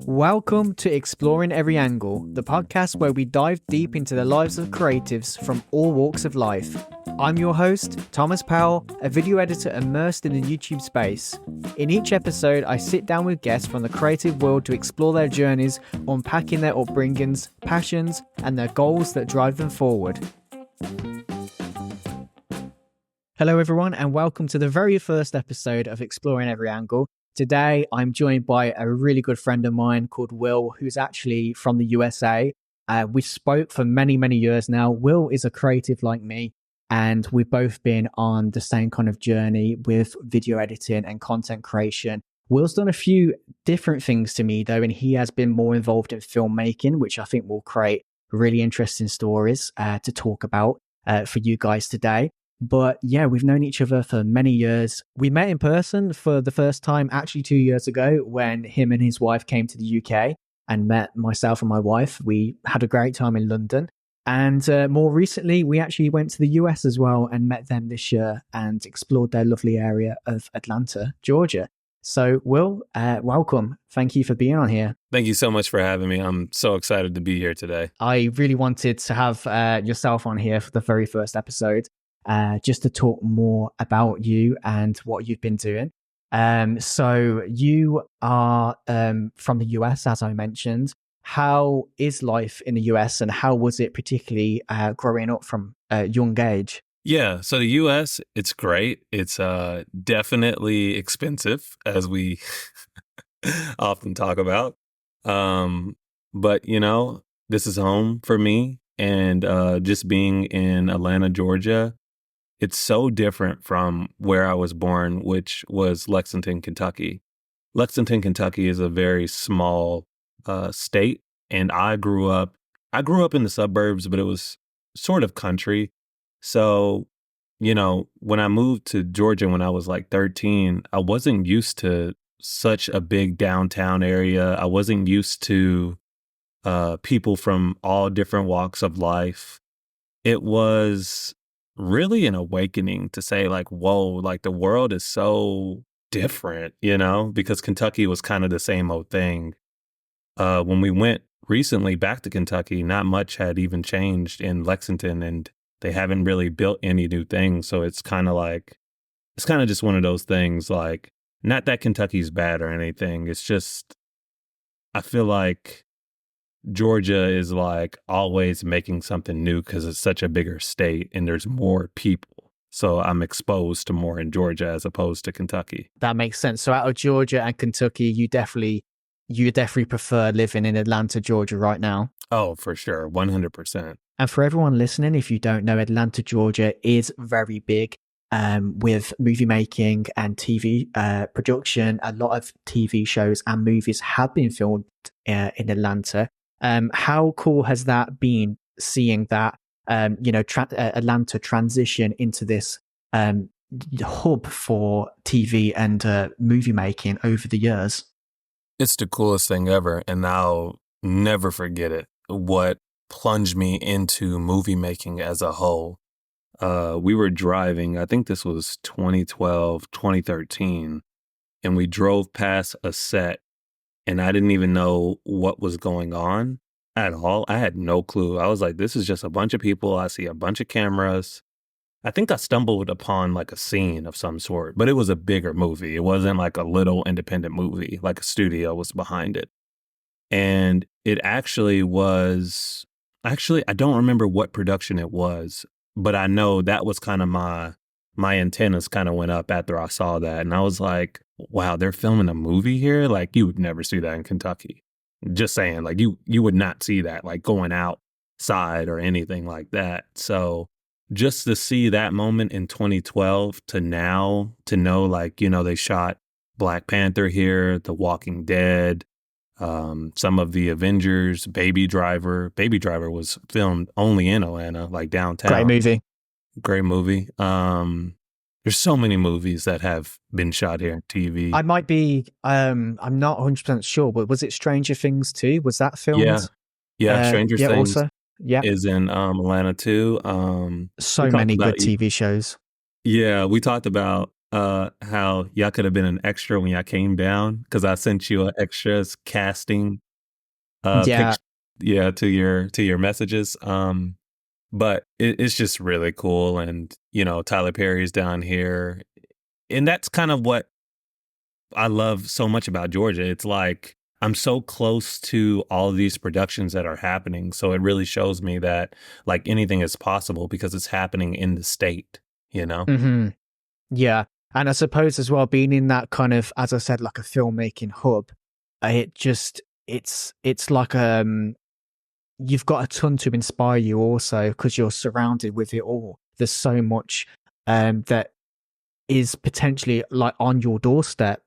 Welcome to Exploring Every Angle, the podcast where we dive deep into the lives of creatives from all walks of life. I'm your host, Thomas Powell, a video editor immersed in the YouTube space. In each episode, I sit down with guests from the creative world to explore their journeys, unpacking their upbringings, passions, and their goals that drive them forward. Hello everyone, and welcome to the very first episode of Exploring Every Angle. Today, I'm joined by a really good friend of mine called Will, who's actually from the USA. We spoke for many, many years now. Will is a creative like me, and we've both been on the same kind of journey with video editing and content creation. Will's done a few different things to me, though, and he has been more involved in filmmaking, which I think will create really interesting stories to talk about for you guys today. But yeah, we've known each other for many years. We met in person for the first time actually 2 years ago when him and his wife came to the UK and met myself and my wife. We had a great time in London. And more recently, we actually went to the US as well and met them this year and explored their lovely area of Atlanta, Georgia. So Will, welcome. Thank you for being on here. Thank you so much for having me. I'm so excited to be here today. I really wanted to have yourself on here for the very first episode. Just to talk more about you and what you've been doing. So you are from the US, as I mentioned. How is life in the US and how was it particularly growing up from a young age? Yeah, so the US, it's great. It's definitely expensive, as we often talk about. But, you know, this is home for me. And just being in Atlanta, Georgia, it's so different from where I was born, which was Lexington, Kentucky. Lexington, Kentucky is a very small state, and I grew up in the suburbs, but it was sort of country. So, you know, when I moved to Georgia when I was like 13, I wasn't used to such a big downtown area. I wasn't used to people from all different walks of life. It was really an awakening to say like, whoa, like the world is so different, you know, because Kentucky was kind of the same old thing. When we went recently back to Kentucky, not much had even changed in Lexington and they haven't really built any new things. So it's kind of just one of those things, like, not that Kentucky's bad or anything. It's just, I feel like Georgia is like always making something new because it's such a bigger state and there's more people. So I'm exposed to more in Georgia as opposed to Kentucky. That makes sense. So out of Georgia and Kentucky, you definitely prefer living in Atlanta, Georgia right now. Oh, for sure. 100%. And for everyone listening, if you don't know, Atlanta, Georgia is very big with movie making and TV production. A lot of TV shows and movies have been filmed in Atlanta. How cool has that been, seeing that, Atlanta transition into this hub for TV and movie making over the years? It's the coolest thing ever, and I'll never forget it. What plunged me into movie making as a whole. We were driving, I think this was 2012, 2013, and we drove past a set. And I didn't even know what was going on at all. I had no clue. I was like, this is just a bunch of people. I see a bunch of cameras. I think I stumbled upon like a scene of some sort, but it was a bigger movie. It wasn't like a little independent movie, like a studio was behind it. And it actually was, I don't remember what production it was, but I know that was kind of my antennas kind of went up after I saw that. And I was like, wow, they're filming a movie here? Like, you would never see that in Kentucky. Just saying, like, you would not see that, like, going outside or anything like that. So just to see that moment in 2012 to now, to know, like, you know, they shot Black Panther here, The Walking Dead, some of the Avengers, Baby Driver. Baby Driver was filmed only in Atlanta, like downtown. Great movie. There's so many movies that have been shot here on TV. I might be, I'm not 100% sure, but was it Stranger Things too? Was that filmed? Yeah. Stranger Things also? Yeah. is in Atlanta too. So many good TV shows. Yeah, we talked about how y'all could have been an extra when y'all came down because I sent you an extras casting Yeah. picture, yeah, to your messages. But it's just really cool, and Tyler Perry's down here, and that's kind of what I love so much about Georgia. It's like I'm so close to all of these productions that are happening, so it really shows me that like anything is possible because it's happening in the state. You know? Hmm. Yeah. And I suppose as well, being in that kind of, as I said, like a filmmaking hub, it's like you've got a ton to inspire you also because you're surrounded with it all. There's so much that is potentially like on your doorstep,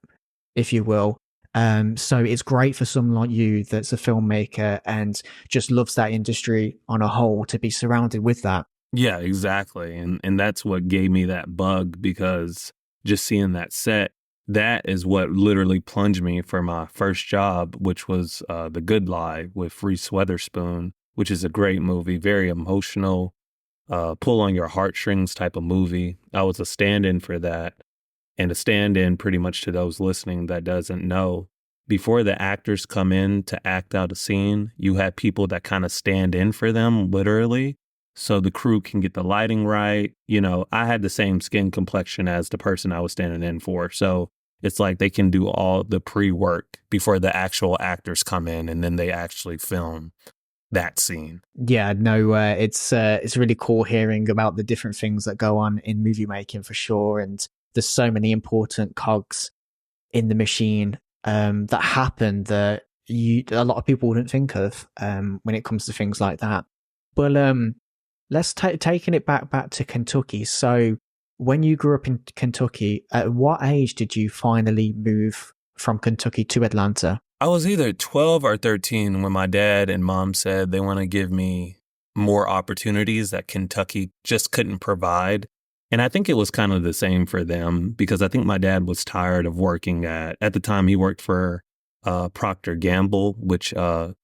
if you will. So it's great for someone like you that's a filmmaker and just loves that industry on a whole to be surrounded with that. Yeah, exactly. And that's what gave me that bug because just seeing that set, that is what literally plunged me for my first job, which was The Good Lie with Reese Witherspoon, which is a great movie, very emotional, pull on your heartstrings type of movie. I was a stand-in for that. And a stand-in pretty much to those listening that doesn't know, before the actors come in to act out a scene, you have people that kind of stand in for them literally so the crew can get the lighting right. I had the same skin complexion as the person I was standing in for. So it's like they can do all the pre-work before the actual actors come in and then they actually film that scene. Yeah, no, it's really cool hearing about the different things that go on in movie making for sure, and there's so many important cogs in the machine that happen that a lot of people wouldn't think of when it comes to things like that. But let's taking it back to Kentucky. So when you grew up in Kentucky, at what age did you finally move from Kentucky to Atlanta? I was either 12 or 13 when my dad and mom said they want to give me more opportunities that Kentucky just couldn't provide. And I think it was kind of the same for them because I think my dad was tired of working at the time he worked for Procter Gamble, which is the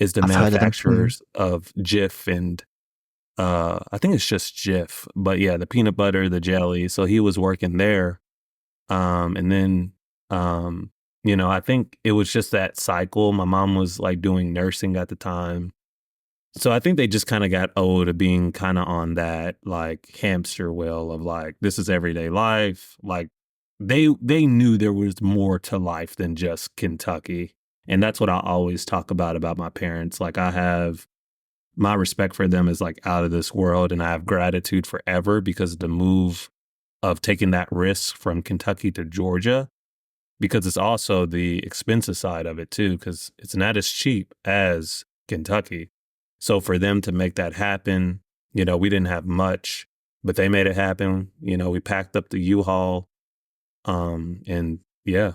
I've heard of them. manufacturers of Jif and I think it's just Jif, but yeah, the peanut butter, the jelly. So he was working there. And then, I think it was just that cycle. My mom was like doing nursing at the time. So I think they just kind of got old of being kind of on that like hamster wheel of like, this is everyday life. Like they knew there was more to life than just Kentucky. And that's what I always talk about my parents. Like I have my respect for them is like out of this world and I have gratitude forever because the move of taking that risk from Kentucky to Georgia, because it's also the expensive side of it too, because it's not as cheap as Kentucky. So for them to make that happen, we didn't have much, but they made it happen. We packed up the U-Haul. And yeah,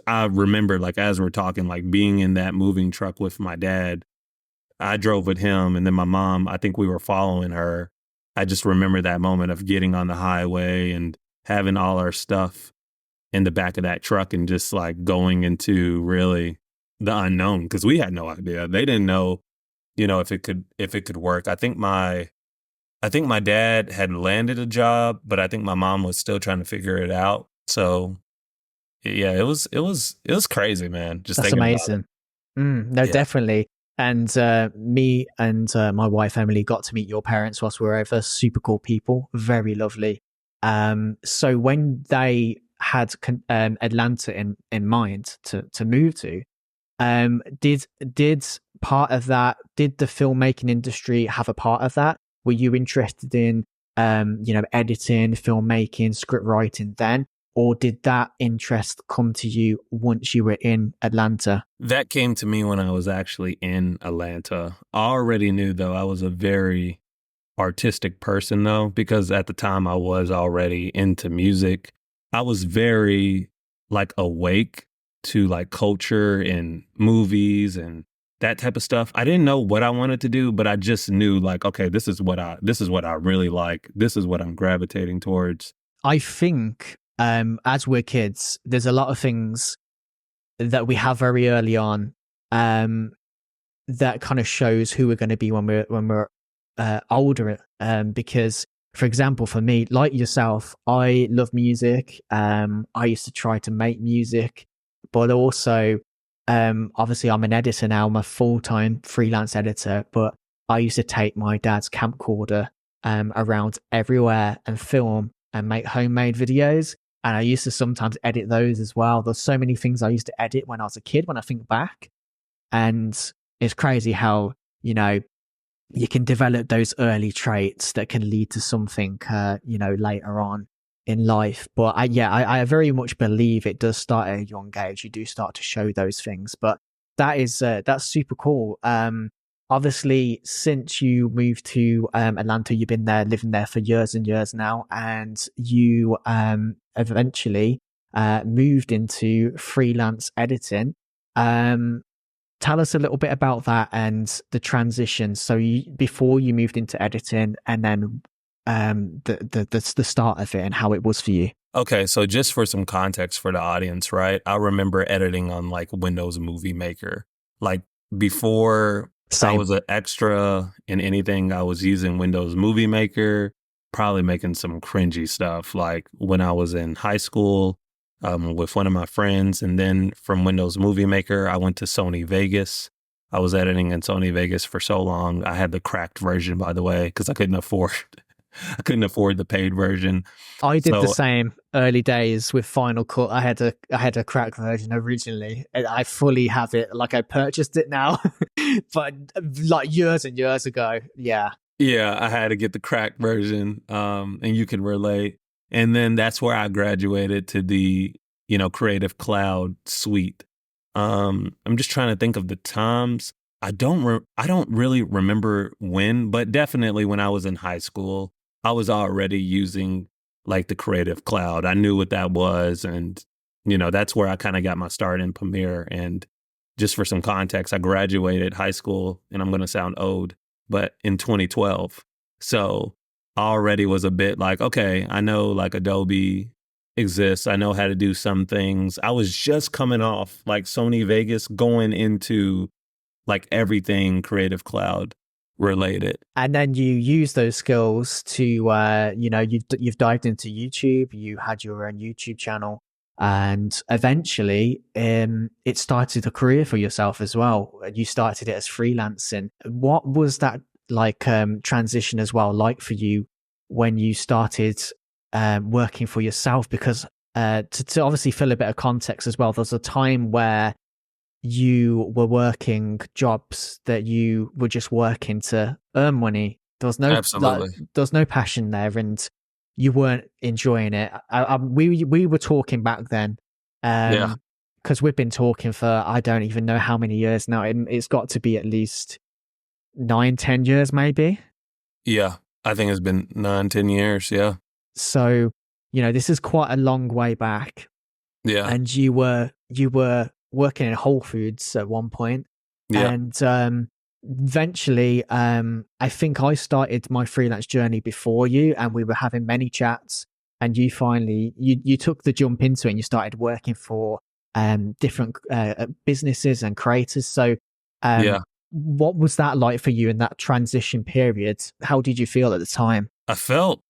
I remember like as we're talking, like being in that moving truck with my dad, I drove with him and then my mom, I think we were following her. I just remember that moment of getting on the highway and having all our stuff in the back of that truck and just like going into really the unknown because we had no idea. They didn't know, if it could work. I think my dad had landed a job, but I think my mom was still trying to figure it out. So yeah, it was crazy, man. Just That's thinking about it. amazing. No, Yeah. definitely. And me and my wife Emily got to meet your parents whilst we were over. Super cool people, very lovely. So when they had Atlanta in mind to move to, did part of that? Did the filmmaking industry have a part of that? Were you interested in editing, filmmaking, script writing then? Or did that interest come to you once you were in Atlanta? That came to me when I was actually in Atlanta. I already knew though I was a very artistic person though, because at the time I was already into music. I was very like awake to like culture and movies and that type of stuff. I didn't know what I wanted to do, but I just knew like, okay, this is what I really like. This is what I'm gravitating towards. I think as we're kids, there's a lot of things that we have very early on um, that kind of shows who we're going to be when we're older. Because for example, for me, like yourself, I love music. I used to try to make music, but also, obviously, I'm an editor now. I'm a full-time freelance editor, but I used to take my dad's camcorder around everywhere and film and make homemade videos. And I used to sometimes edit those as well. There's so many things I used to edit when I was a kid when I think back. And it's crazy how, you can develop those early traits that can lead to something, later on in life. But I very much believe it does start at a young age. You do start to show those things, but that's super cool. Obviously, since you moved to Atlanta, you've been there, living there for years and years now, and you eventually moved into freelance editing. Tell us a little bit about that and the transition. So before you moved into editing, and then the start of it and how it was for you. Okay, so just for some context for the audience, right? I remember editing on like Windows Movie Maker. Like before Same. I was an extra in anything, I was using Windows Movie Maker, probably making some cringy stuff. Like when I was in high school with one of my friends, and then from Windows Movie Maker, I went to Sony Vegas. I was editing in Sony Vegas for so long. I had the cracked version, by the way, because I couldn't afford the paid version. I did the same early days with Final Cut. I had a cracked version originally. I fully have it. Like I purchased it now, but like years and years ago. Yeah. Yeah, I had to get the cracked version, and you can relate. And then that's where I graduated to the, Creative Cloud suite. I'm just trying to think of the times. I don't really remember when, but definitely when I was in high school, I was already using like the Creative Cloud. I knew what that was. And, that's where I kind of got my start in Premiere. And just for some context, I graduated high school, and I'm going to sound old, but in 2012. So I already was a bit like, okay, I know like Adobe exists. I know how to do some things. I was just coming off like Sony Vegas, going into like everything Creative Cloud related. And then you use those skills to, you've dived into YouTube. You had your own YouTube channel, and eventually, it started a career for yourself as well. You started it as freelancing. What was that like transition as well like for you when you started working for yourself? Because to obviously fill a bit of context as well, there's a time where you were working jobs that you were just working to earn money. There was no Absolutely. there was no passion there, and you weren't enjoying it. We were talking back then, Yeah. because we've been talking for I don't even know how many years now. It's got to be at least 9-10 years, maybe. Yeah. I think it's been 9-10 years. Yeah. So this is quite a long way back. Yeah. And you were working in Whole Foods at one point. Yeah. And eventually, I think I started my freelance journey before you, and we were having many chats, and you finally you took the jump into it, and you started working for different businesses and creators. So Yeah. what was that like for you in that transition period? How did you feel at the time? I felt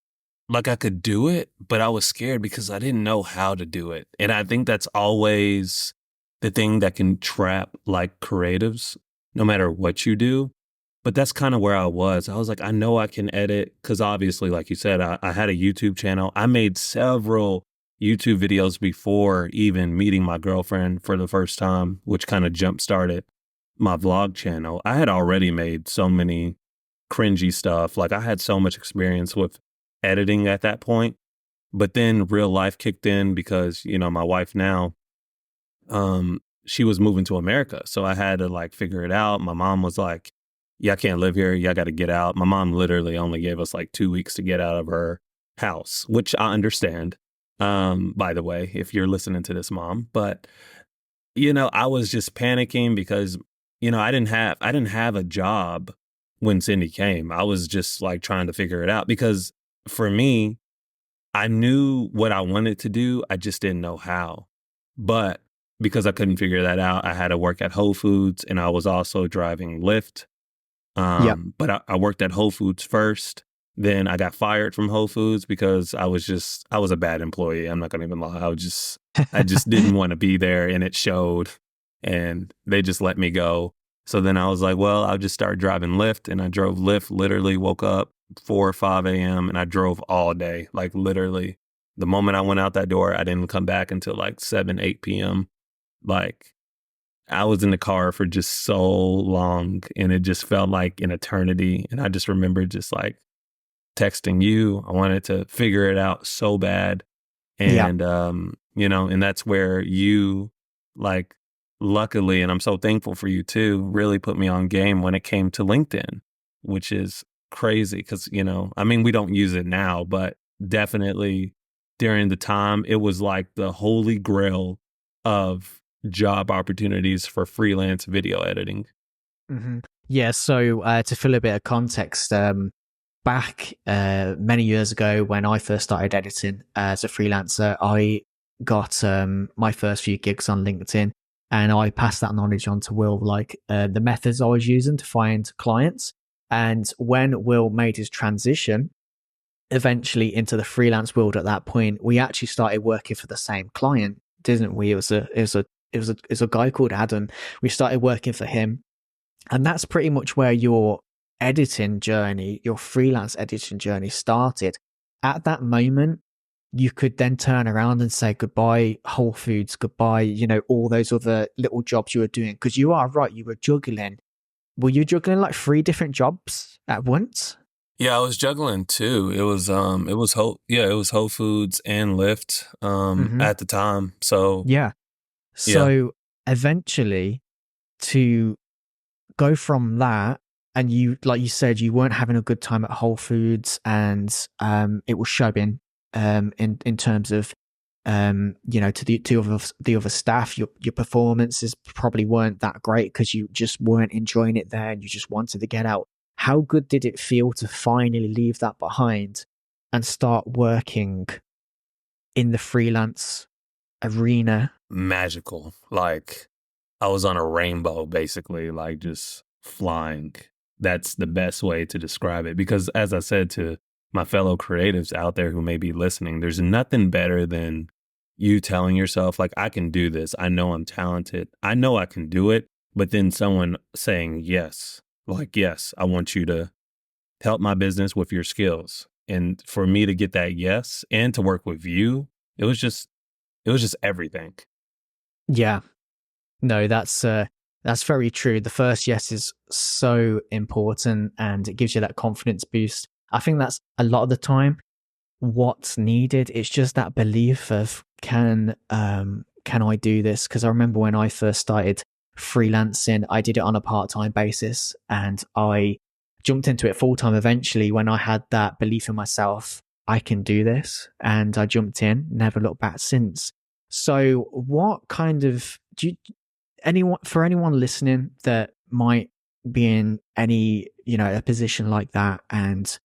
like I could do it, but I was scared because I didn't know how to do it. And I think that's always the thing that can trap like creatives, no matter what you do. But that's kind of where I was. I was like, I know I can edit because obviously, like you said, I had a YouTube channel. I made several YouTube videos before even meeting my girlfriend for the first time, which kind of jump started my vlog channel. I had already made so many cringy stuff. Like I had so much experience with editing at that point. But then real life kicked in because, my wife now, she was moving to America. So I had to like figure it out. My mom was like, yeah, I can't live here. Yeah, I got to get out. My mom literally only gave us like 2 weeks to get out of her house, which I understand. By the way, if you're listening to this, Mom, but I was just panicking because, I didn't have a job when Cindy came. I was just like trying to figure it out because for me, I knew what I wanted to do. I just didn't know how. But because I couldn't figure that out, I had to work at Whole Foods, and I was also driving Lyft. Yep. But I worked at Whole Foods first. Then I got fired from Whole Foods because I was a bad employee. I'm not going to even lie. I just didn't want to be there, and it showed, and they just let me go. So then I was like, well, I'll just start driving Lyft. And I drove Lyft, literally woke up 4 or 5 a.m. and I drove all day, like literally. The moment I went out that door, I didn't come back until like 7, 8 p.m. Like I was in the car for just so long, and it just felt like an eternity. And I just remember just like texting you. I wanted to figure it out so bad. Yeah. And, you know, and that's where you, like, luckily, and I'm so thankful for you too, really put me on game when it came to LinkedIn, which is crazy because, you know, I mean, we don't use it now, but definitely during the time, it was like the holy grail of job opportunities for freelance video editing. Mm-hmm. Yeah. So to fill a bit of context, back many years ago when I first started editing as a freelancer, I got my first few gigs on LinkedIn, and I passed that knowledge on to Will, like the methods I was using to find clients. And when Will made his transition eventually into the freelance world, at that point, we actually started working for the same client, didn't we? It was a guy called Adam. We started working for him, and that's pretty much where your editing journey, your freelance editing journey started. At that moment, you could then turn around and say goodbye Whole Foods, goodbye, you know, all those other little jobs you were doing. Because you are right, you were juggling. Were you juggling like 3 different jobs at once? Yeah, I was juggling too. It was Whole Foods and Lyft Mm-hmm. at the time. So Yeah. yeah. So eventually, to go from that, and you, like you said, you weren't having a good time at Whole Foods, and it was showing in terms of you know, to the other staff, your performances probably weren't that great because you just weren't enjoying it there and you just wanted to get out. How good did it feel to finally leave that behind and start working in the freelance arena? Magical. Like I was on a rainbow, basically, like just flying. That's the best way to describe it. Because as I said to my fellow creatives out there who may be listening, there's nothing better than you telling yourself, like, I can do this. I know I'm talented. I know I can do it. But then someone saying, yes, like, yes, I want you to help my business with your skills. And for me to get that yes and to work with you, it was just everything. Yeah, no, that's very true. The first yes is so important, and it gives you that confidence boost. I think that's a lot of the time what's needed. It's just that belief of can I do this? Because I remember when I first started freelancing, I did it on a part-time basis, and I jumped into it full-time eventually when I had that belief in myself. I can do this, and I jumped in, never looked back since. So what kind of do you, anyone listening that might be in any, you know, a position like that, and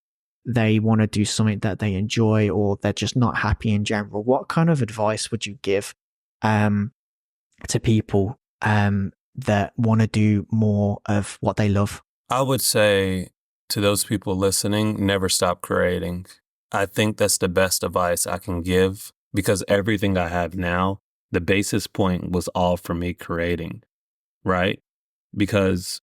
they want to do something that they enjoy, or they're just not happy in general, what kind of advice would you give um to people that want to do more of what they love? I would say to those people listening, never stop creating. I think that's the best advice I can give because everything I have now, the basis point was all for me creating, right? Because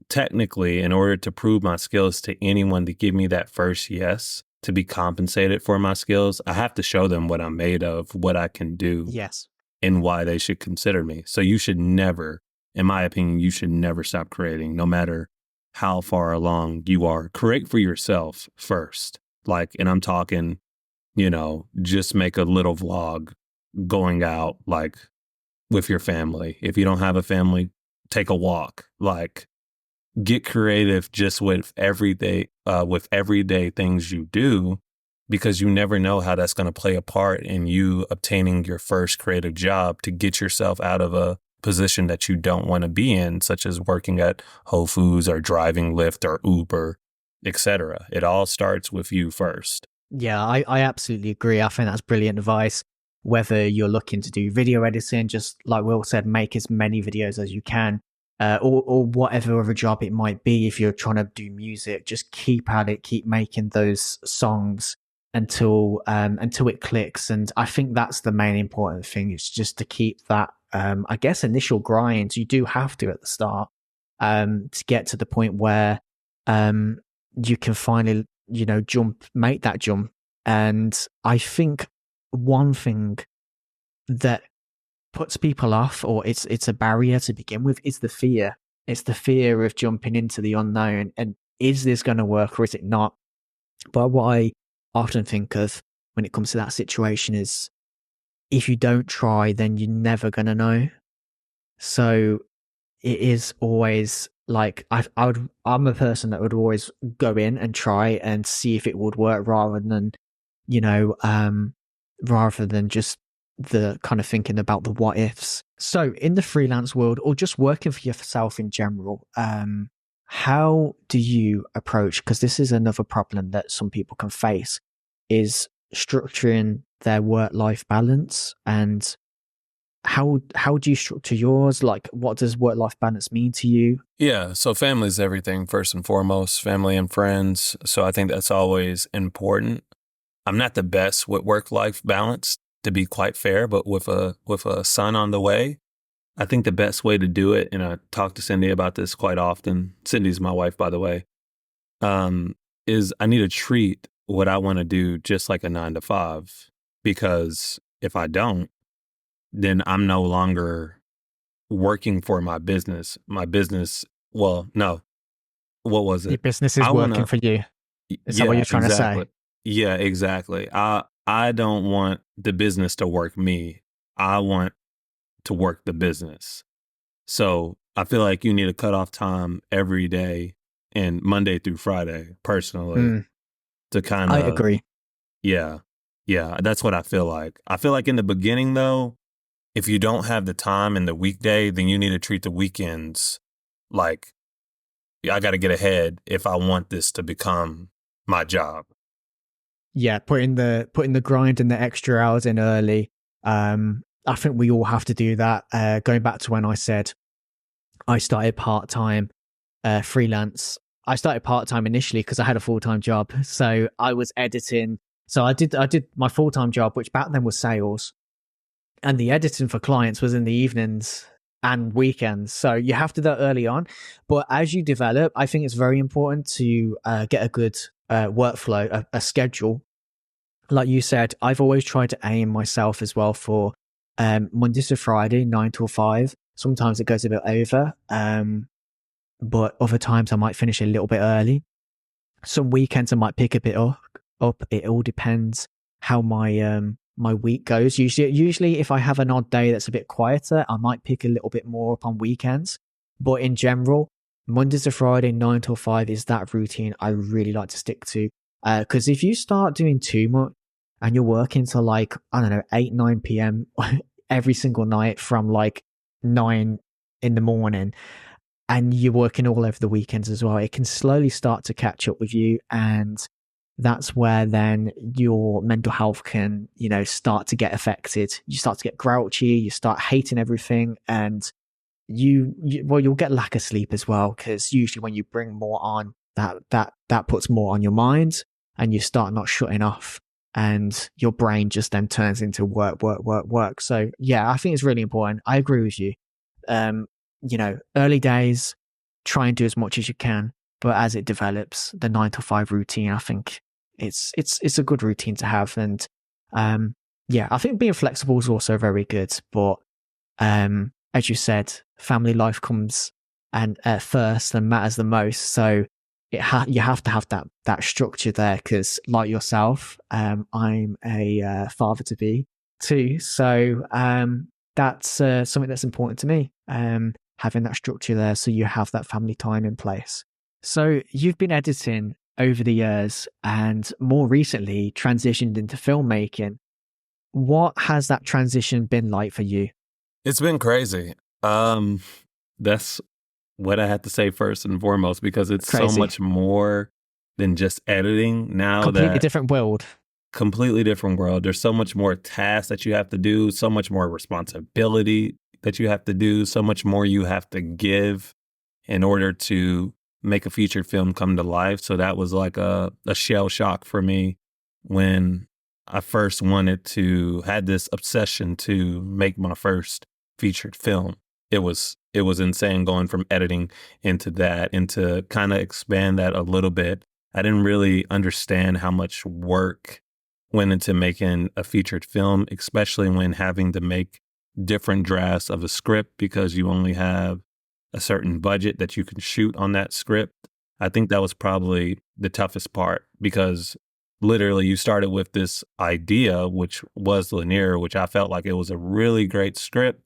technically, in order to prove my skills to anyone to give me that first yes, to be compensated for my skills, I have to show them what I'm made of, what I can do, Yes. and why they should consider me. So you should never, in my opinion, you should never stop creating, no matter how far along you are. Create for yourself first. Like, and I'm talking, you know, just make a little vlog going out, like with your family. If you don't have a family, take a walk. Like, get creative just with everyday things you do, because you never know how that's going to play a part in you obtaining your first creative job to get yourself out of a position that you don't want to be in, such as working at Whole Foods or driving Lyft or Uber, etc. It all starts with you first. Yeah, I absolutely agree. I think that's brilliant advice. Whether you're looking to do video editing, just like Will said, make as many videos as you can. or whatever other job it might be. If you're trying to do music, just keep at it, keep making those songs until it clicks. And I think that's the main important thing. It's just to keep that, I guess, initial grind. You do have to at the start, to get to the point where, you can finally, make that jump. And I think one thing that puts people off, or it's a barrier to begin with, is the fear. It's the fear of jumping into the unknown. And is this going to work or is it not? But what I often think of when it comes to that situation is, if you don't try, then you're never going to know. So it is always like, I'm a person that would always go in and try and see if it would work, rather than, rather than just the kind of thinking about the what ifs. So in the freelance world, or just working for yourself in general, how do you approach, because this is another problem that some people can face, is structuring their work-life balance? And how do you structure yours? Like, what does work-life balance mean to you? Yeah, so family is everything, first and foremost, family and friends. So I think that's always important. I'm not the best with work-life balance, to be quite fair, but with a son on the way, I think the best way to do it, and I talk to Cindy about this quite often. Cindy's my wife, by the way, is I need to treat what I want to do just like a 9 to 5, because if I don't, then I'm no longer working for my business. Well, no, what was it? Your business is working for you. Is that what you're trying to say? Yeah, exactly. I don't want the business to work me. I want to work the business. So I feel like you need to cut off time every day, and Monday through Friday, personally, to kind of. I agree. Yeah. That's what I feel like. I feel like in the beginning, though, if you don't have the time in the weekday, then you need to treat the weekends like, I got to get ahead if I want this to become my job. Yeah, putting the grind and the extra hours in early. I think we all have to do that. Going back to when I said I started part-time freelance. I started part-time initially because I had a full-time job. So I was editing. So I did my full-time job, which back then was sales. And the editing for clients was in the evenings and weekends. So you have to do that early on. But as you develop, I think it's very important to get a good workflow, a schedule. Like you said, I've always tried to aim myself as well for Monday to Friday, 9 till 5. Sometimes it goes a bit over, but other times I might finish a little bit early. Some weekends I might pick a bit up. It all depends how my week goes. Usually if I have an odd day that's a bit quieter, I might pick a little bit more up on weekends. But in general, Monday to Friday, 9 till 5 is that routine I really like to stick to. Because if you start doing too much and you're working till like, I don't know, 8, 9 p.m. every single night from like 9 in the morning, and you're working all over the weekends as well, it can slowly start to catch up with you. And that's where then your mental health can, start to get affected. You start to get grouchy, you start hating everything, and you'll get lack of sleep as well, because usually when you bring more on, that puts more on your mind, and you start not shutting off, and your brain just then turns into work. So yeah, I think it's really important. I agree with you. Early days, try and do as much as you can, but as it develops, the 9 to 5 routine, I think it's a good routine to have. And I think being flexible is also very good. But as you said, family life comes first and matters the most. So you have to have that structure there, because like yourself, I'm a father to be too. So that's something that's important to me. Having that structure there, so you have that family time in place. So you've been editing over the years, and more recently transitioned into filmmaking. What has that transition been like for you? It's been crazy. That's what I had to say first and foremost, because it's so much more than just editing now. Completely different world. Completely different world. There's so much more tasks that you have to do, so much more responsibility. that you have to do, so much more you have to give in order to make a feature film come to life. So that was like a shell shock for me when I first had this obsession to make my first featured film. It was insane going from editing into that, and to kind of expand that a little bit. I didn't really understand how much work went into making a featured film, especially when having to make different drafts of a script because you only have a certain budget that you can shoot on that script. I think that was probably the toughest part, because literally you started with this idea, which was Lanier, which I felt like it was a really great script.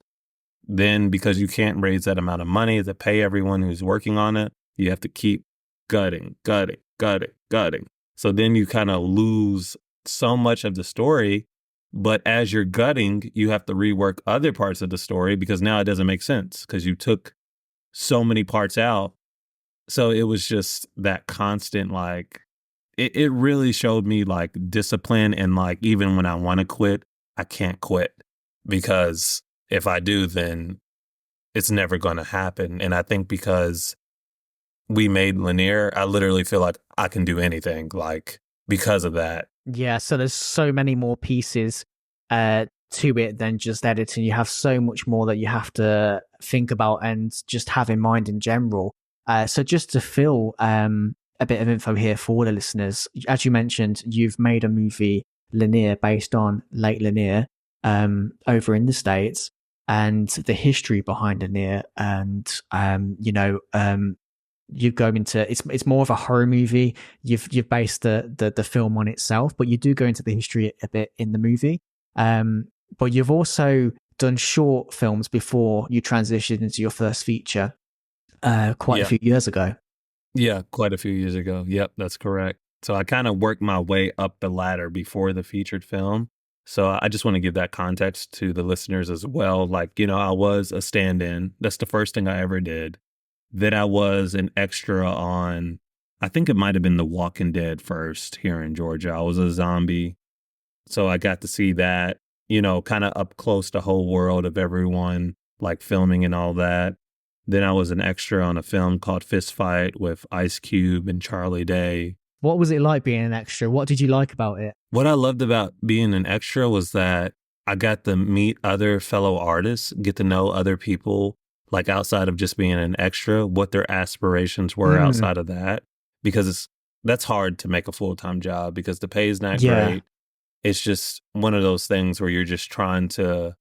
Then because you can't raise that amount of money to pay everyone who's working on it, you have to keep gutting. So then you kind of lose so much of the story. But as you're gutting, you have to rework other parts of the story because now it doesn't make sense because you took so many parts out. So it was just that constant, like, it really showed me like discipline, and like even when I want to quit, I can't quit, because if I do, then it's never going to happen. And I think because we made Lanier, I literally feel like I can do anything, like, because of that. Yeah, so there's so many more pieces to it than just editing. You have so much more that you have to think about and just have in mind in general. So just to fill a bit of info here for the listeners, as you mentioned, you've made a movie, Lanier, based on Lake Lanier over in the States, and the history behind Lanier. And, you go into it's more of a horror movie. You've based the film on itself, but you do go into the history a bit in the movie. But you've also done short films before you transitioned into your first feature quite a few years ago. Yeah, quite a few years ago. Yep, that's correct. So I kind of worked my way up the ladder before the featured film. So I just want to give that context to the listeners as well. Like, I was a stand-in. That's the first thing I ever did. Then I was an extra on, I think it might have been The Walking Dead first here in Georgia. I was a zombie. So I got to see that, kind of up close, the whole world of everyone, like filming and all that. Then I was an extra on a film called Fist Fight with Ice Cube and Charlie Day. What was it like being an extra? What did you like about it? What I loved about being an extra was that I got to meet other fellow artists, get to know other people, like outside of just being an extra, what their aspirations were outside of that. Because that's hard to make a full-time job because the pay is not great. It's just one of those things where you're just trying to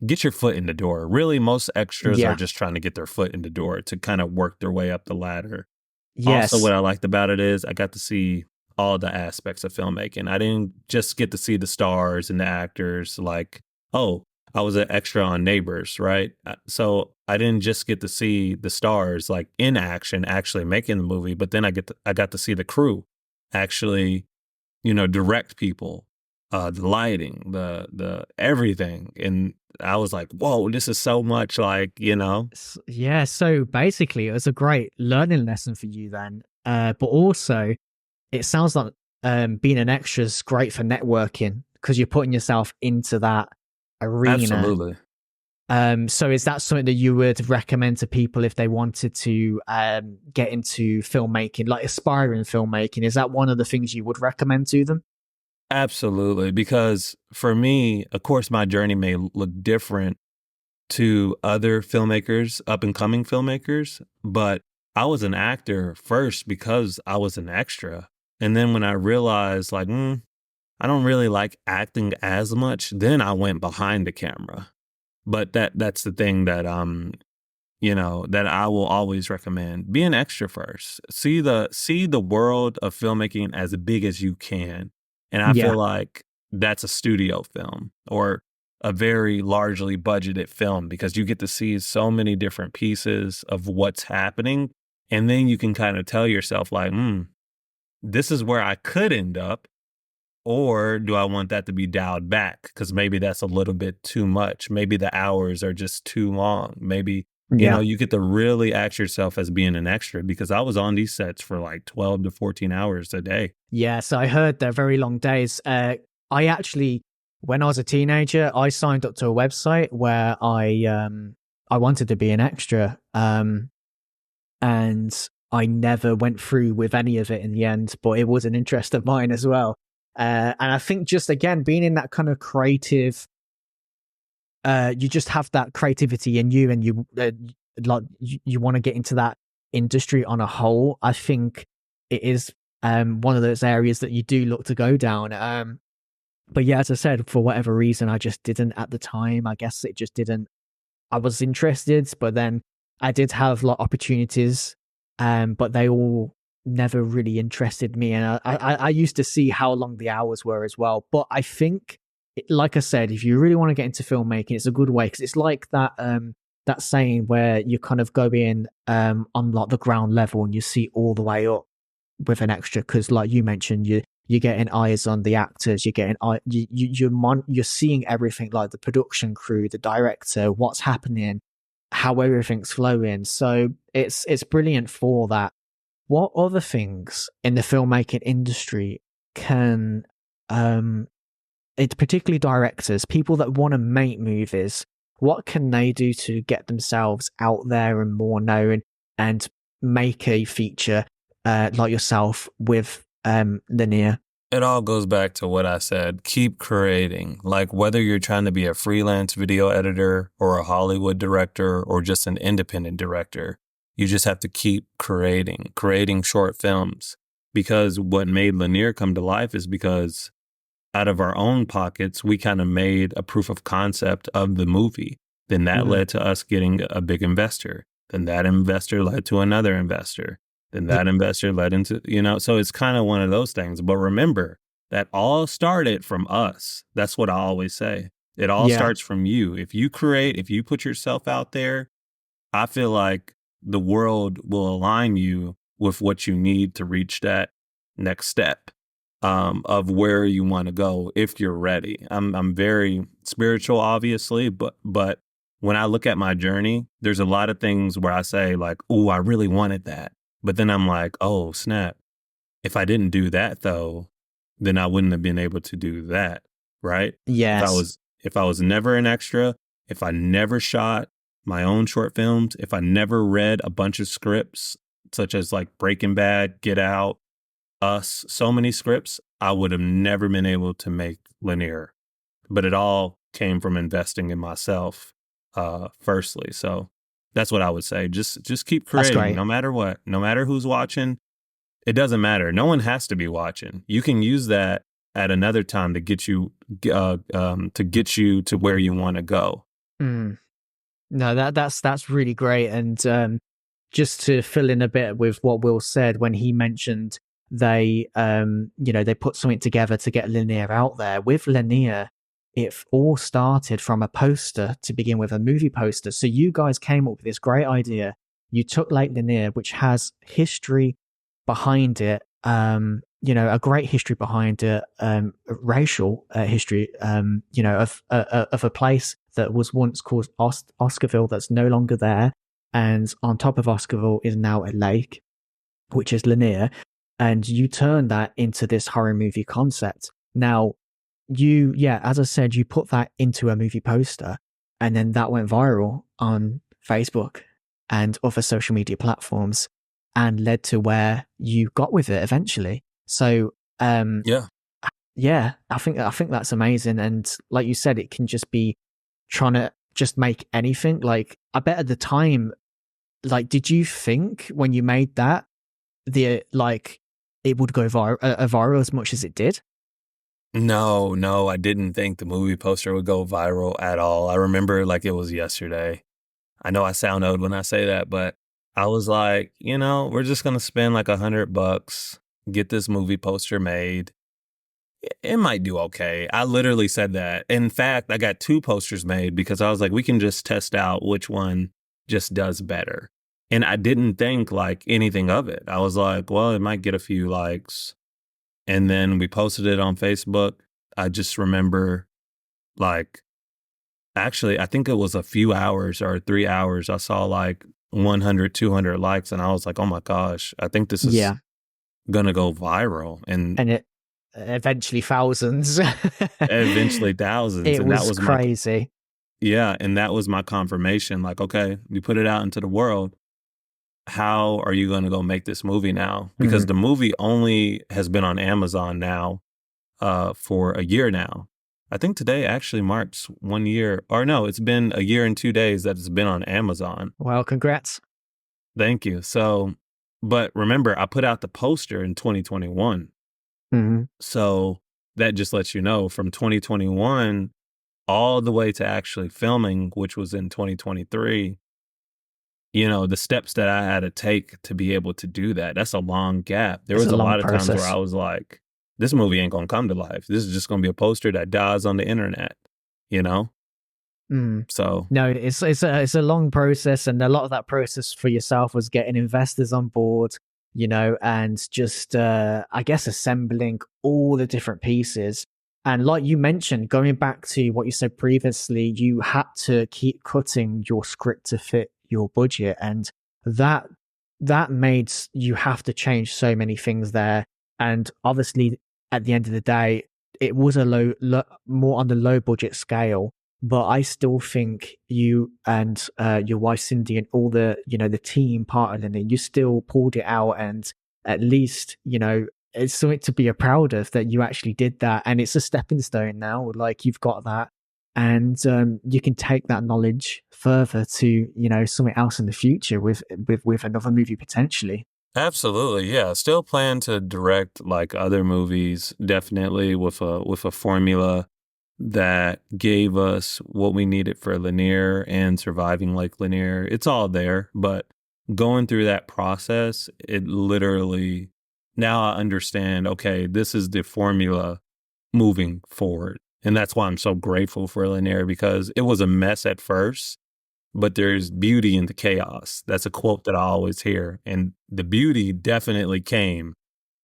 get your foot in the door. Really, most extras are just trying to get their foot in the door to kind of work their way up the ladder. Yes. Also, what I liked about it is I got to see all the aspects of filmmaking. I didn't just get to see the stars and the actors. Like, I was an extra on Neighbors, right? So I didn't just get to see the stars like in action, actually making the movie, but then I got to see the crew actually, direct people, the lighting, the everything, and I was like, whoa, this is so much, like, Yeah, so basically it was a great learning lesson for you then. But also it sounds like being an extra is great for networking because you're putting yourself into that arena. Absolutely. So is that something that you would recommend to people if they wanted to get into filmmaking, like aspiring filmmaking? Is that one of the things you would recommend to them? Absolutely. Because for me, of course, my journey may look different to other filmmakers, up and coming filmmakers, but I was an actor first because I was an extra. And then when I realized like, I don't really like acting as much, then I went behind the camera. But that's the thing that that I will always recommend. Be an extra first. See the world of filmmaking as big as you can. And I feel like that's a studio film or a very largely budgeted film because you get to see so many different pieces of what's happening. And then you can kind of tell yourself like, this is where I could end up. Or do I want that to be dialed back? Because maybe that's a little bit too much. Maybe the hours are just too long. Maybe, you get to really ask yourself as being an extra, because I was on these sets for like 12 to 14 hours a day. Yeah, so I heard they're very long days. I actually when I was a teenager, I signed up to a website where I wanted to be an extra, and I never went through with any of it in the end. But it was an interest of mine as well, and I think just again being in that kind of creative, you just have that creativity in you, and you want to get into that industry on a whole. I think it is one of those areas that you do look to go down. But yeah, as I said, for whatever reason, I just didn't at the time. I guess it just didn't. I was interested, but then I did have a lot of opportunities, but they all never really interested me. And I used to see how long the hours were as well. But I think, like I said, if you really want to get into filmmaking, it's a good way, because it's like that saying where you kind of go in on like the ground level and you see all the way up with an extra, because like you mentioned, you're getting eyes on the actors, you're getting you're seeing everything, like the production crew, the director, what's happening, how everything's flowing. So it's brilliant for that. What other things in the filmmaking industry can it's particularly directors, people that want to make movies, what can they do to get themselves out there and more known and make a feature like yourself with Lanier? It all goes back to what I said. Keep creating. Like whether you're trying to be a freelance video editor or a Hollywood director or just an independent director, you just have to keep creating short films. Because what made Lanier come to life is because out of our own pockets, we kind of made a proof of concept of the movie. Then that led to us getting a big investor. Then that investor led to another investor. Then that investor led into, so it's kind of one of those things. But remember, that all started from us. That's what I always say. It all starts from you. If you create, if you put yourself out there, I feel like the world will align you with what you need to reach that next step of where you want to go if you're ready. I'm very spiritual, obviously, but when I look at my journey, there's a lot of things where I say like, oh, I really wanted that. But then I'm like, oh, snap. If I didn't do that, though, then I wouldn't have been able to do that. Right. Yes. If I was never an extra, if I never shot my own short films, if I never read a bunch of scripts, such as like Breaking Bad, Get Out, Us, so many scripts, I would have never been able to make Lanier. But it all came from investing in myself, firstly. So that's what I would say. Just keep creating, no matter what, no matter who's watching. It doesn't matter. No one has to be watching. You can use that at another time to get you to where you want to go. No, that's really great. And just to fill in a bit with what Will said when he mentioned they they put something together to get Lanier out there. With Lanier, it all started from a poster to begin with, a movie poster. So you guys came up with this great idea. You took Lake Lanier, which has history behind it, a great history behind it, racial history, of a place that was once called Oscarville that's no longer there. And on top of Oscarville is now a lake, which is Lanier. And you turn that into this horror movie concept. Now, as I said, you put that into a movie poster, and then that went viral on Facebook and other social media platforms and led to where you got with it eventually. So, I think that's amazing. And like you said, it can just be trying to just make anything. Like, I bet at the time, like, did you think when you made that, it would go viral as much as it did? No, I didn't think the movie poster would go viral at all. I remember like it was yesterday. I know I sound old when I say that, but I was like, we're just going to spend like $100, get this movie poster made. It might do okay. I literally said that. In fact, I got 2 posters made because I was like, we can just test out which one just does better. And I didn't think like anything of it. I was like, well, it might get a few likes. And then we posted it on Facebook. I just remember actually, I think it was a few hours or 3 hours. I saw like 100, 200 likes. And I was like, oh my gosh, I think this is going to go viral. And eventually thousands. eventually thousands. It And that was was my, crazy. yeah, and that was my confirmation. Like, okay, you put it out into the world. How are you going to go make this movie now? Because Mm. the movie only has been on Amazon now for a year now. I think today actually marks 1 year, or no, it's been a year and 2 days that it's been on Amazon. Well, congrats. Thank you. So, but remember, I put out the poster in 2021. Mm. So that just lets you know from 2021 all the way to actually filming, which was in 2023, the steps that I had to take to be able to do that. That's a long gap. There It's was a a long lot of times where I process. was like, this movie ain't gonna come to life. This is just gonna be a poster that dies on the internet, you know? Mm. So No, it's a long process, and a lot of that process for yourself was getting investors on board, and just I guess assembling all the different pieces. And like you mentioned, going back to what you said previously, you had to keep cutting your script to fit your budget, and that that made you have to change so many things there. And obviously, at the end of the day, it was a more on the low budget scale, but I still think you and your wife Cindy and all the team part of it, you still pulled it out, and at least it's something to be proud of that you actually did that, and it's a stepping stone now. Like you've got that, and you can take that knowledge further to something else in the future with another movie potentially. absolutely, yeah. Still plan to direct like other movies, definitely with a formula that gave us what we needed for Lanier and surviving Lake Lanier. It's all there, but going through that process, it literally now I understand, okay, this is the formula moving forward. And that's why I'm so grateful for Lanier because it was a mess at first, but there's beauty in the chaos. That's a quote that I always hear. And the beauty definitely came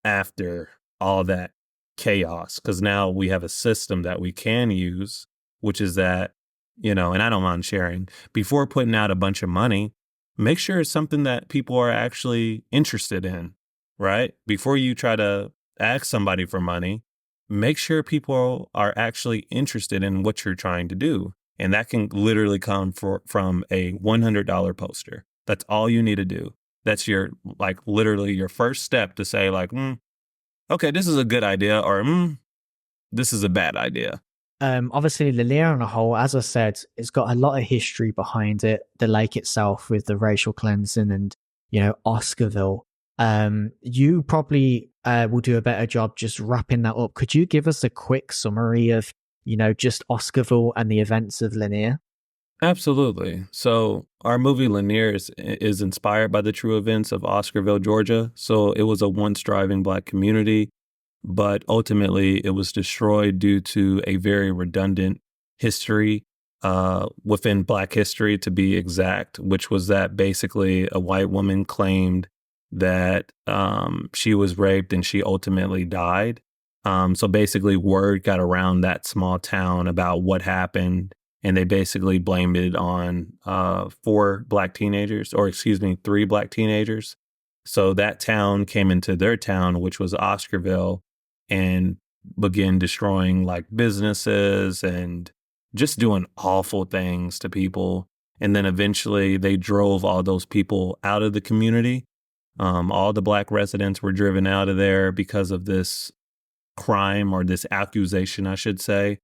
after all that chaos because now we have a system that we can use, which is that, and I don't mind sharing, before putting out a bunch of money, make sure it's something that people are actually interested in, right? Before you try to ask somebody for money, make sure people are actually interested in what you're trying to do. And that can literally come from a $100 poster. That's all you need to do. That's your, like, literally your first step to say, like, okay, this is a good idea, or this is a bad idea. Obviously, Lanier on a whole, as I said, it's got a lot of history behind it. The lake itself, with the racial cleansing, and Oscarville. You probably will do a better job just wrapping that up. Could you give us a quick summary of just Oscarville and the events of Lanier? Absolutely. So our movie Lanier is inspired by the true events of Oscarville, Georgia. So it was a once thriving Black community, but ultimately it was destroyed due to a very redundant history within Black history, to be exact, which was that basically a white woman claimed that she was raped and she ultimately died. So basically, word got around that small town about what happened, and they basically blamed it on four Black teenagers, or excuse me, three Black teenagers. So that town came into their town, which was Oscarville, and began destroying like businesses and just doing awful things to people. And then eventually they drove all those people out of the community. All the Black residents were driven out of there because of this crime, or this accusation, I should say.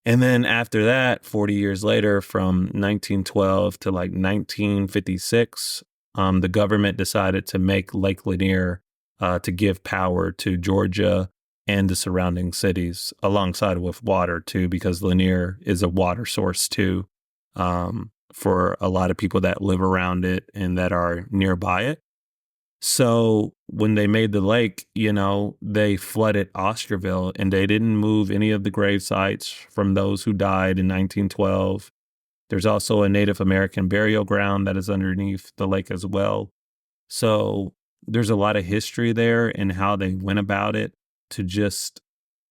And then after that, 40 years later, from 1912 to like 1956, the government decided to make Lake Lanier to give power to Georgia and the surrounding cities, alongside with water too, because Lanier is a water source too, for a lot of people that live around it and that are nearby it. So when they made the lake, they flooded Osterville, and they didn't move any of the grave sites from those who died in 1912. There's also a Native American burial ground that is underneath the lake as well. So there's a lot of history there in how they went about it to just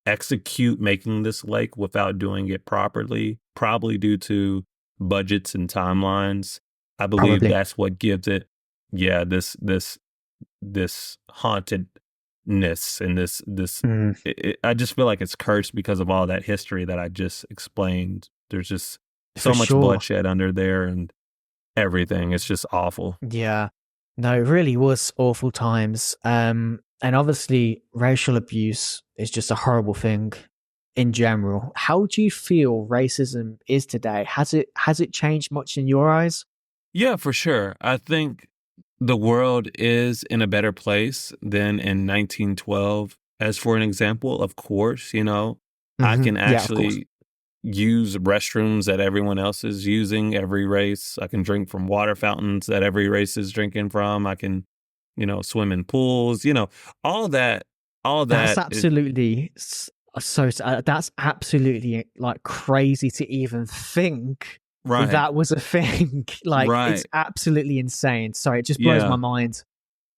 execute making this lake without doing it properly, probably due to budgets and timelines. I believe Probably. that's what gives it, yeah, this haunted and this Mm, I just feel like it's cursed because of all that history that I just explained. There's just for so much sure. bloodshed under there and everything. It's just awful. Yeah. No, it really was awful times. And obviously racial abuse is just a horrible thing in general. How do you feel racism is today? Has it changed much in your eyes? Yeah, for sure. I think the world is in a better place than in 1912. As for an example, of course, I can Yeah, of course. actually use restrooms that everyone else is using, every race. I can drink from water fountains that every race is drinking from. I can, swim in pools, all That's that is absolutely that's absolutely like crazy to even think right. that was a thing. Like it's Right. absolutely insane. Sorry, it just blows my Yeah. mind.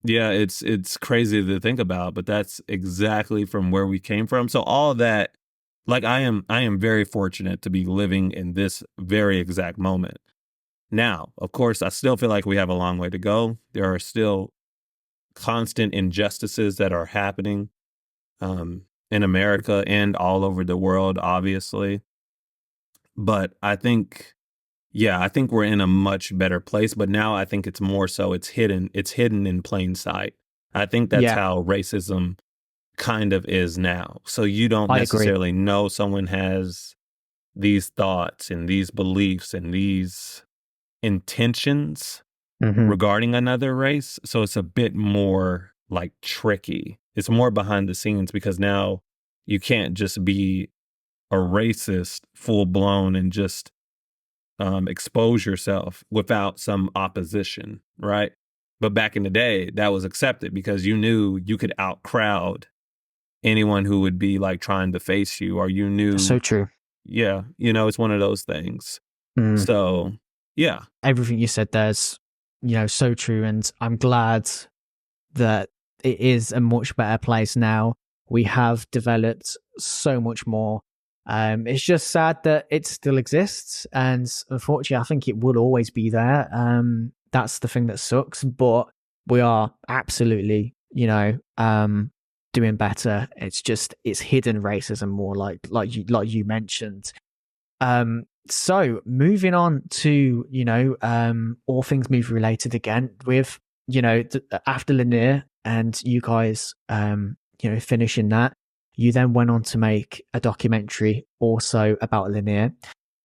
Yeah, it's crazy to think about, but that's exactly from where we came from. So all that, like I am very fortunate to be living in this very exact moment. Now, of course, I still feel like we have a long way to go. There are still constant injustices that are happening in America and all over the world, obviously. But I think we're in a much better place. But now I think it's more so it's hidden in plain sight. I think that's Yeah, how racism kind of is now. So you don't I agree. necessarily know someone has these thoughts and these beliefs and these intentions Hmm. regarding another race. So it's a bit more like tricky. It's more behind the scenes because now you can't just be a racist full blown and just expose yourself without some opposition, right? But back in the day, that was accepted because you knew you could outcrowd anyone who would be like trying to face you, or you So knew, true. yeah, it's one of those things. Mm. So, yeah, Everything you said there's, so true. And I'm glad that it is a much better place now. We have developed so much more. It's just sad that it still exists, and unfortunately, I think it will always be there. That's the thing that sucks, but we are absolutely, doing better. It's just it's hidden racism more, like you mentioned. So moving on to, all things movie related again with, after Lanier and you guys, finishing that, you then went on to make a documentary also about Lanier.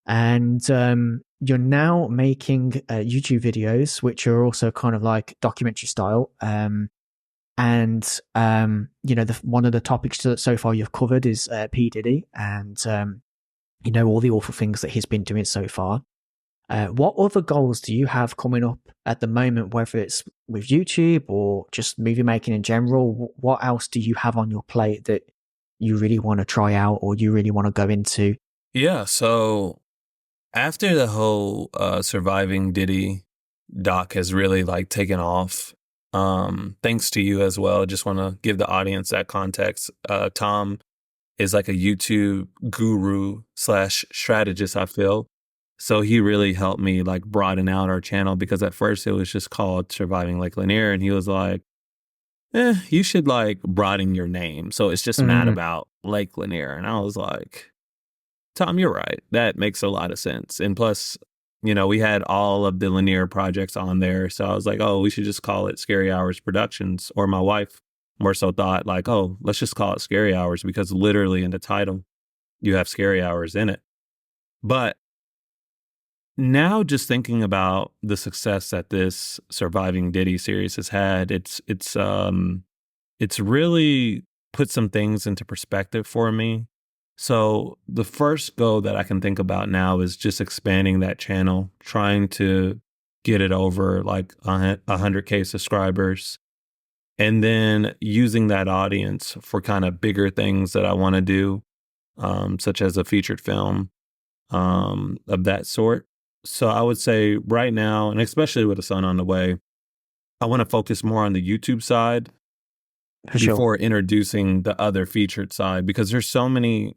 And you're now making YouTube videos, which are also kind of like documentary style. One of the topics that so far you've covered is P. Diddy and all the awful things that he's been doing so far. What other goals do you have coming up at the moment, whether it's with YouTube or just movie making in general? What else do you have on your plate that you really want to try out or you really want to go into? yeah. So after the whole surviving Diddy doc has really like taken off, thanks to you as well. Just want to give the audience that context. Tom is like a YouTube guru slash strategist, I feel. So he really helped me like broaden out our channel because at first it was just called Surviving Lake Lanier. And he was like, you should like broaden your name. So it's just not Mm, about Lake Lanier. And I was like, Tom, you're right. That makes a lot of sense. And plus, we had all of the Lanier projects on there. So I was like, oh, we should just call it Scary Hours Productions. Or my wife more so thought like, oh, let's just call it Scary Hours because literally in the title, you have Scary Hours in it. But now just thinking about the success that this Surviving Diddy series has had, it's really put some things into perspective for me. So the first goal that I can think about now is just expanding that channel, trying to get it over like 100K subscribers, and then using that audience for kind of bigger things that I want to do, such as a featured film of that sort. So I would say right now, and especially with a son on the way, I want to focus more on the YouTube side for sure. before introducing the other featured side because there's so many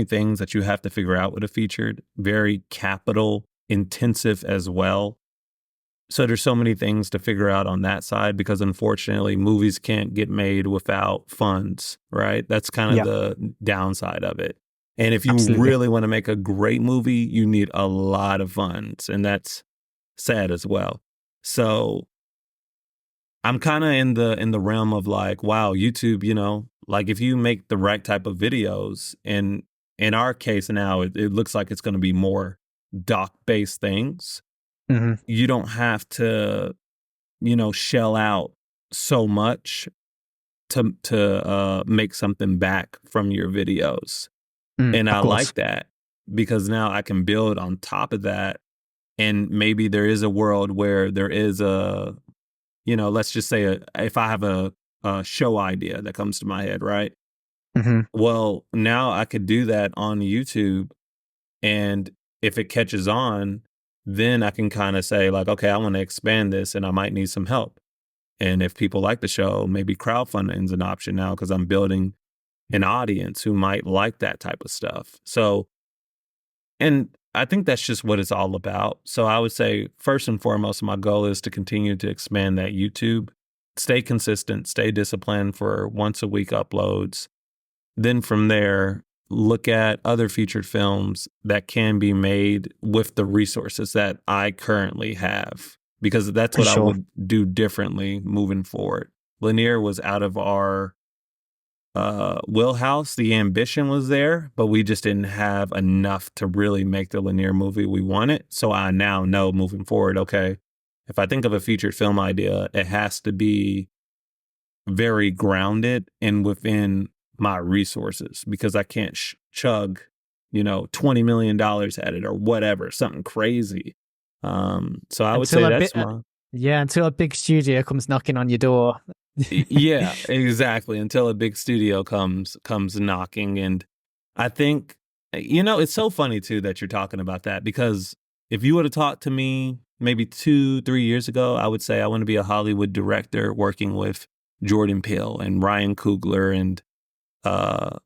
things that you have to figure out with a featured, very capital intensive as well. So there's so many things to figure out on that side because unfortunately movies can't get made without funds, right? That's kind of Yeah, the downside of it. And if you absolutely. really want to make a great movie, you need a lot of funds, and that's sad as well. So I'm kind of in the realm of like, wow, YouTube, like if you make the right type of videos, and in our case now, it looks like it's going to be more doc-based things. Hmm. You don't have to, shell out so much to make something back from your videos. And Of I course. like that because now I can build on top of that. And maybe there is a world where there is let's just say if I have a show idea that comes to my head, right? Hmm. Well, now I could do that on YouTube. And if it catches on, then I can kind of say, like, okay, I want to expand this and I might need some help. And if people like the show, maybe crowdfunding is an option now because I'm building an audience who might like that type of stuff. So, and I think that's just what it's all about. So I would say, first and foremost, my goal is to continue to expand that YouTube, stay consistent, stay disciplined for once a week uploads. Then from there, look at other featured films that can be made with the resources that I currently have, because that's For what I sure. would do differently moving forward. Lanier was out of our wheelhouse. The ambition was there, but we just didn't have enough to really make the Lanier movie we wanted. So I now know moving forward, okay, if I think of a featured film idea, it has to be very grounded and within my resources because I can't chug, $20 million at it or whatever, something crazy. So I would Until say a bit, that's my, yeah, until a big studio comes knocking on your door. yeah, exactly. Until a big studio comes knocking. And I think, it's so funny too that you're talking about that because if you would have talked to me maybe 2-3 years ago, I would say I want to be a Hollywood director working with Jordan Peele and Ryan Coogler and uh,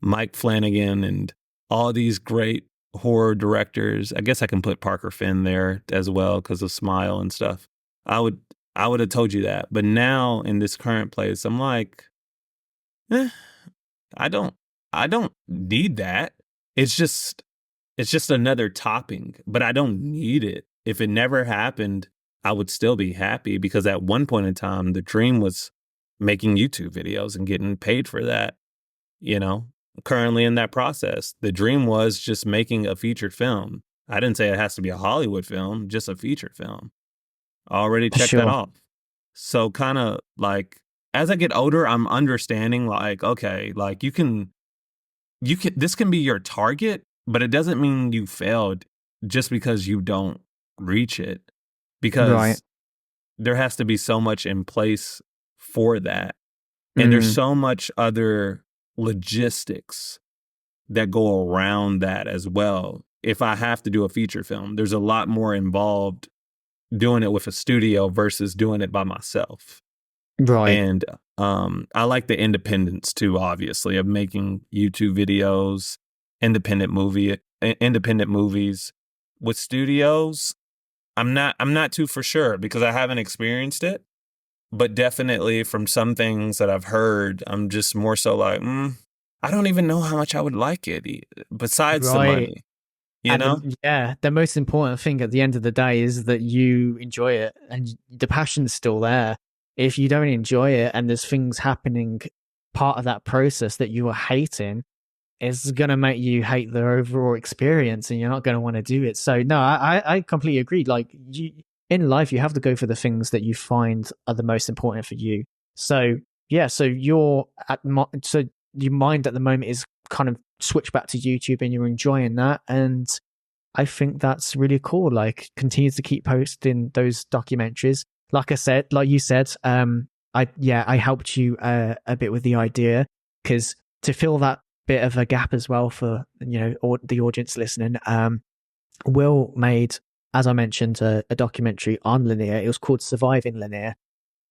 Mike Flanagan and all these great horror directors. I guess I can put Parker Finn there as well because of Smile and stuff. I would I would have told you that. But now in this current place, I'm like, eh, I don't I don't need that. It's just it's just another topping, but I don't need it. If it never happened, I would still be happy because at one point in time, the dream was making YouTube videos and getting paid for that, you know, currently in that process. The dream was just making a featured film. I didn't say it has to be a Hollywood film, just a featured film. I already For checked that sure. off. So kind of like as I get older, I'm understanding like, okay, like you can this can be your target, but it doesn't mean you failed just because you don't reach it. Right. Because there has to be so much in place for that. And there's Mm, so much other logistics that go around that as well. If I have to do a feature film, there's a lot more involved doing it with a studio versus doing it by myself. right. And I like the independence too, obviously, of making YouTube videos, independent movies. With studios, I'm not too for sure because I haven't experienced it. But definitely from some things that I've heard, I'm just more so like, I don't even know how much I would like it besides the Right. money, you And know? the most important thing at the end of the day is that you enjoy it and the passion's still there. If you don't enjoy it and there's things happening part of that process that you are hating, it's gonna make you hate the overall experience and you're not gonna want to do it. So no, I completely agree. Like you in life you have to go for the things that you find are the most important for you. So yeah, so so your mind at the moment is kind of switched back to YouTube and you're enjoying that. And I think that's really cool. Like continue to keep posting those documentaries. Like I said, like you said, I helped you a bit with the idea because to fill that bit of a gap as well for or the audience listening. Will made, as I mentioned, a documentary on Lanier. It was called Surviving Lanier,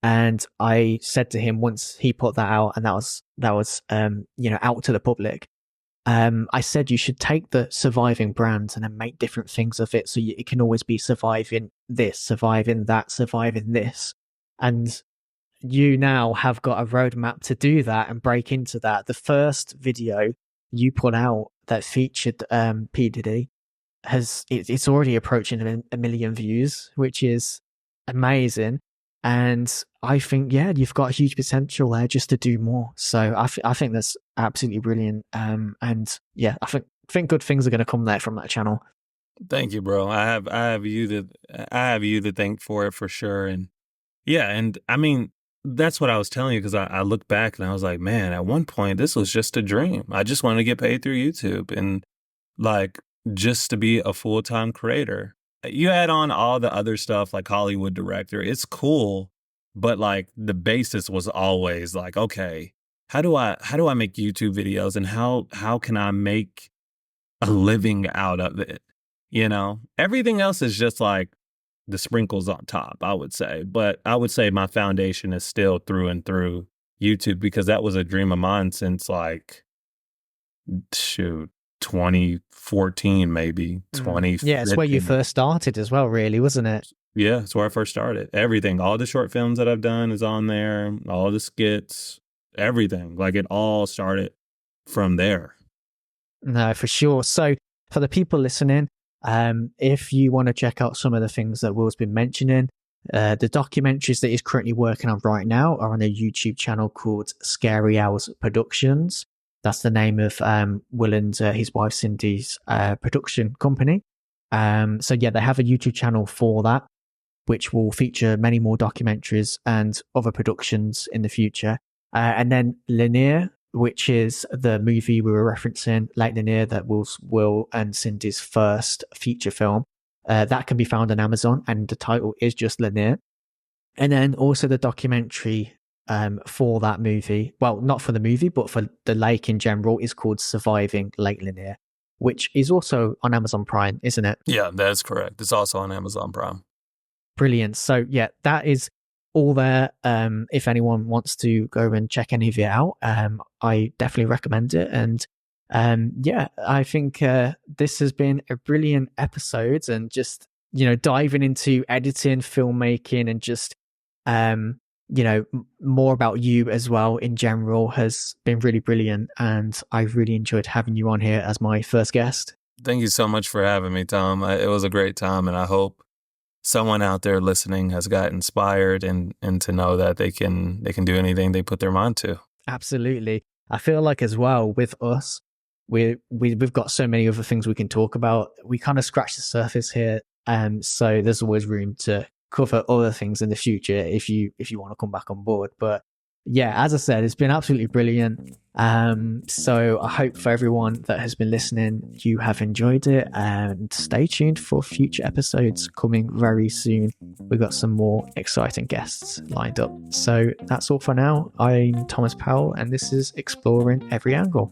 and I said to him once he put that out, and that was out to the public. I said you should take the surviving brand and then make different things of it, so it can always be surviving this, surviving that, surviving this. And you now have got a roadmap to do that and break into that. The first video you put out that featured P. Diddy it's already approaching a million views, which is amazing. And I think, yeah, you've got huge potential there just to do more. So I think that's absolutely brilliant. And yeah, I think good things are going to come there from that channel. Thank you, bro. I have you to thank for it for sure. And yeah, and I mean, that's what I was telling you, because I look back and I was like, man, at one point this was just a dream. I just wanted to get paid through YouTube and like just to be a full-time creator. You add on all the other stuff like Hollywood director, it's cool, but like the basis was always like, okay, how do I make YouTube videos, and how can I make a living out of it? You know, everything else is just like the sprinkles on top, I would say. But I would say my foundation is still through and through YouTube, because that was a dream of mine since like, shoot, 2014, maybe 2015. Yeah, it's where you first started as well, really, wasn't it? Yeah, it's where I first started. Everything, all the short films that I've done is on there, all the skits, everything. Like it all started from there. No, for sure. So for the people listening, if you want to check out some of the things that Will's been mentioning, the documentaries that he's currently working on right now are on a YouTube channel called Scary Hours Productions. That's the name of Will and his wife Cindy's production company. So yeah, they have a YouTube channel for that, which will feature many more documentaries and other productions in the future. And then Lanier, which is the movie we were referencing, like Lanier, that was Will and Cindy's first feature film. That can be found on Amazon, and the title is just Lanier. And then also the documentary for that movie, well, not for the movie, but for the lake in general, is called Surviving Lake Lanier, which is also on Amazon Prime, isn't it? Yeah, that's correct. It's also on Amazon Prime. Brilliant. So yeah, that is all there. If anyone wants to go and check any of it out, I definitely recommend it. And yeah, I think this has been a brilliant episode, and just, you know, diving into editing, filmmaking, and just you know, more about you as well in general has been really brilliant. And I've really enjoyed having you on here as my first guest. Thank you so much for having me, Tom. It was a great time, and I hope someone out there listening has got inspired and to know that they can do anything they put their mind to. Absolutely. I feel like as well with us, we've got so many other things we can talk about. We kind of scratch the surface here. So there's always room to cover other things in the future if you want to come back on board. But yeah, as I said, it's been absolutely brilliant. So I hope for everyone that has been listening, you have enjoyed it, and stay tuned for future episodes coming very soon. We've got some more exciting guests lined up. So that's all for now. I'm Thomas Powell, and this is Exploring Every Angle.